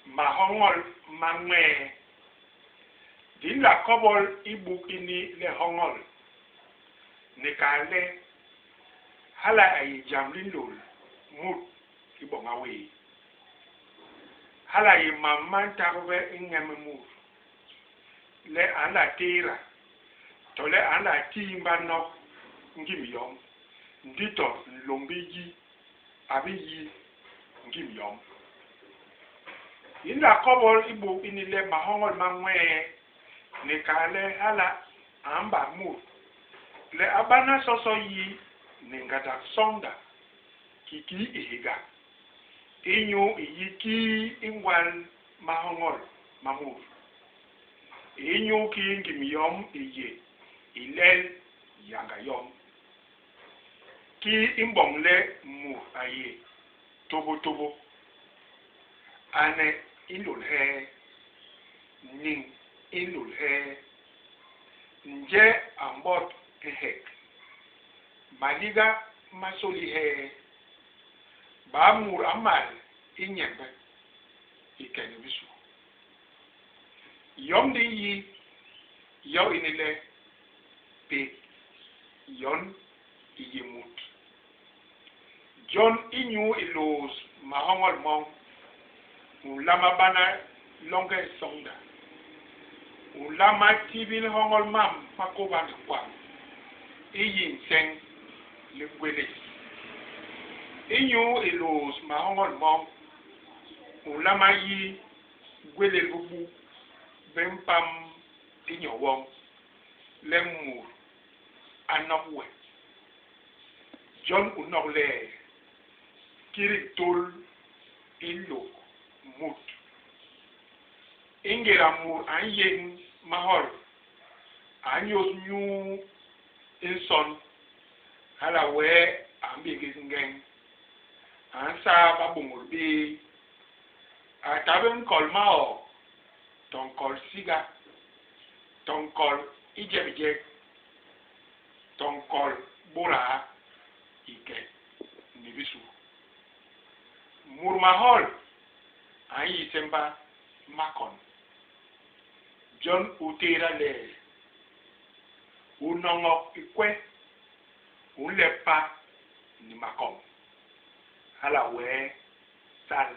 mahongol mangme din la kobol ibuk ini le hongol ne kale hala ay jamlin lol mut ibonga we hala yi mamman tarbe ingem mut le ala tira to le ala timba no ngimiyom ndito lombiji abiyi ngimiyom inda kobol ibu inile mahongol mangwe ne kale hala amba mu le abana soso yi ne ngata sonda kiki ihiga inyu iyiki ingwan mahongol mamur inyu ki ngimiyom iye ilel yanga yom ki imbomle mu aye tobo tobo ane ilul he ning ilul he nje ambot hek maliga masoli he ba mur amal inyembe ikene bisu yom di yi yo inile pe yon iyemut John inyu ilos mahongol mong ulama bana longe sonda ulama tibil hongol mam makoba kwa iyin seng le gwele inyu ilos mahongol mong ulama yi gwele bubu bempam inyo wong lemur anokwe John unokle kiritol ilo mut ingera mur anyen mahor anyos nyu inson hala we ambi gizingen ansa babungul bi ataben kolmao ton kol siga ton kol ijebije ton kol bura ike nibisu murmahol ayi semba makon John utera le unongo ikwe ulepa ni makom hala we sal